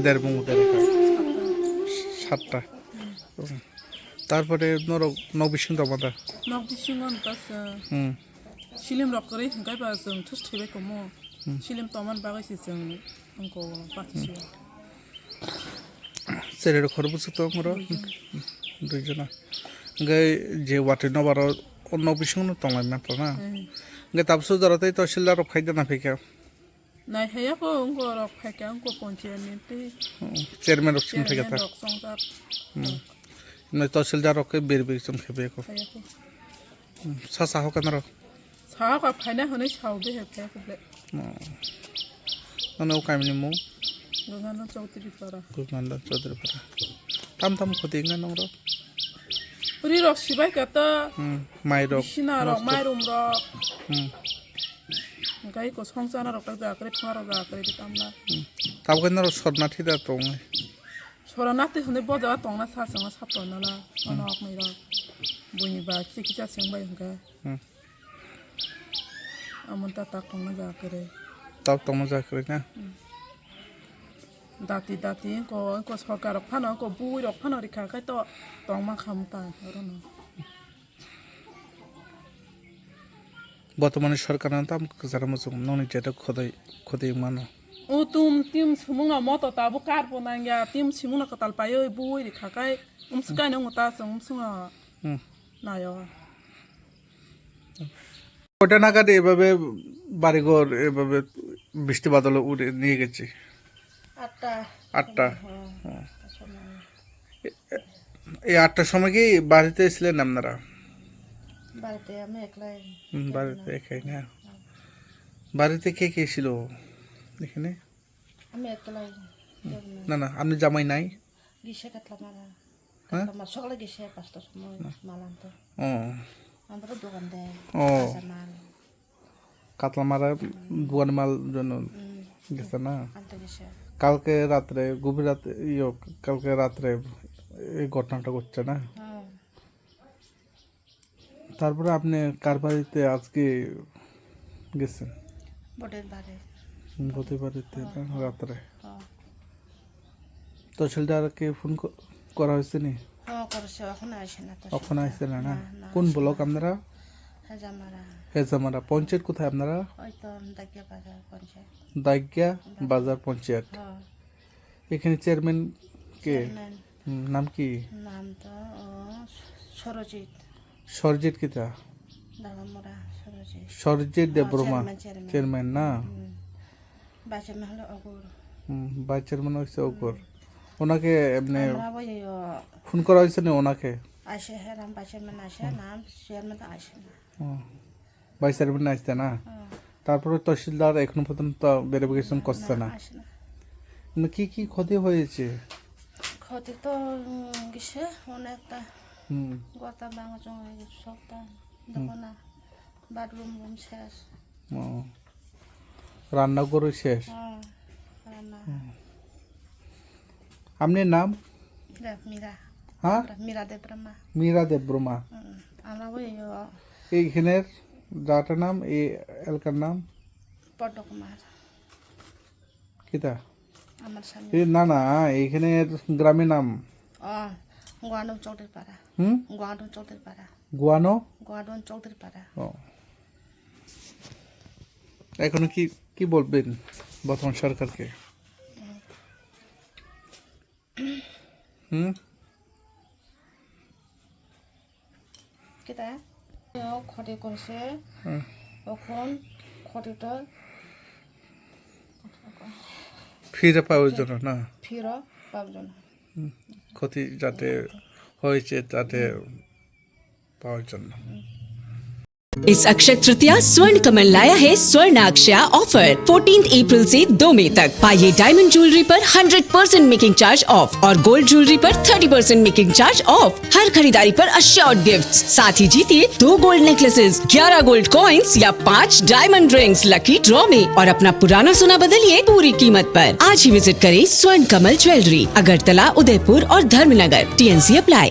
দেড় সাতটা তারপরে নবিসিং দমাদা নবিসিংন বাস सिलिम रकरै गायबा जों थुस थैबाय खम सिलिम तमान बागायसि जों आंखौ पार्टिसि सेरेर खरबुसु तो मरो दुइजना गे जे वाटे नबार नबिसंनो तंलाय मात्र ना गे ताबसु जरतै तहसिलदार रक फायदा ना फैका नाय हैयाखौ अंको रक फायका अंको पंचायतनि चेयरमैन रक सिम फैका ता नै तहसिलदार रक बेरबे जों फैबायको सासा हकन र साहा फायना होनै सावबे हेफायाखौबे ननो कामनि मु गुगानो चौधरी पारा ताम ताम खति ना नंगरो पुरी रक सिबाय काता माइ रक सिना रक माइरुम रक गाय को संसाना रक जाकरे थुरा जाकरे तामला ताब गन र सरना थिदा तंग सरनाते होनै बजा तंना सासंगा सापनला अनक मैरा बयनिबा खिखिजा सेंबाय हंगा अमन ताता तंना जाकरे ताब तंना जाकरे ना दाती दाती को सरकार फानो को बुई रक फानो रिखा खाय तो तंमा खामता रनो बर्तमाने सरकार ताम जारा मजों ननि जेटा खदै मानो ओ तुम टीम सुमुंगा मतो ताबो कारबो नांगा टीम सिमुना कताल पायो बुई रिखा खाय उमसकाय नंग ता संसुंगा नायो কটা নাগাদ এভাবে বাড়িঘর এভাবে বৃষ্টি বাদলে উড়ে নিয়ে গেছে 8টা এই 8টার সময় কি বাড়িতে ছিলেন আপনারা বাড়িতে আমি একলাই বাড়িতে একাই না বাড়িতে কে কে ছিল এখানে আমি একলাই না না আপনি জামাই নাই গিসে কাটলামারা সকালে গিসে 5টার সময় মাল আনতে আমরা দোকান দেয় মাল কাতলা মারা দোকান মাল জন্য গেছে না আনতে গেছে কালকে রাত্রে গভীর রাতে কালকে রাত্রে এই ঘটনাটা ঘটছে না তারপরে আপনি কার বাড়িতে আজকে গেছেন বটের বাড়িতে রাত্রে তহসিলদারকে ফোন করা হয়েছে নি করছে এখন আসছে না না কোন ব্লক আপনারা হেজামারা পঞ্চায়েত কোথায় আপনারা দাইগিয়া বাজার পঞ্চায়েত এখানে চেয়ারম্যান কে নাম কি নাম তো সরজিৎ কিতা সরজিৎ দেববর্মা চেয়ারম্যান না ভাইস চেয়ারম্যান হচ্ছে অগর ওনাকে এমনি ফোন করা হয়েছে না ওনাকে ভাইস চেয়ারম্যান আসছে না তারপরে তহসিলদার এখনো পর্যন্ত ভেরিফিকেশন করছে না কি কি ক্ষতি হয়েছে ক্ষতি তো গেছে অনেকটা গতা ভাঙা চঙা সবটা দেখো না বাথরুম শেষ রান্নাঘরও শেষ রান্না আপনার নাম মীরা হ্যাঁ মীরা দেববর্মা আমরা এইখানের যাটার নাম এই এলাকার নাম পদ্মকুমার কিতা আমার স্বামী না না এইখানের গ্রামের নাম গোয়ানো চৌধুরী পাড়া গোয়ানো চৌধুরী পাড়া এখন কি বলবেন বর্তমান সরকারকে কেটা ক্ষতি করছে এখন ক্ষতিটা ফিরে পাওয়ার জন্য না ফিরে পাওয়ার জন্য ক্ষতি যাতে হয়েছে তাতে পাওয়ার জন্য इस अक्षय तृतीया स्वर्ण कमल लाया है स्वर्ण अक्षया ऑफर 14 अप्रैल से 2 मई तक पाइए डायमंड ज्वेलरी पर 100% मेकिंग चार्ज ऑफ और गोल्ड ज्वेलरी पर 30% मेकिंग चार्ज ऑफ। हर खरीदारी पर अश्योर्ड गिफ्ट्स, साथ ही जीतिए 2 गोल्ड नेकलेसेस, 11 गोल्ड कॉइन्स या 5 डायमंड रिंग्स लकी ड्रॉ में और अपना पुराना सोना बदलिए पूरी कीमत पर। आज ही विजिट करें स्वर्ण कमल ज्वेलरी, अगरतला, उदयपुर और धर्मनगर। TNC apply.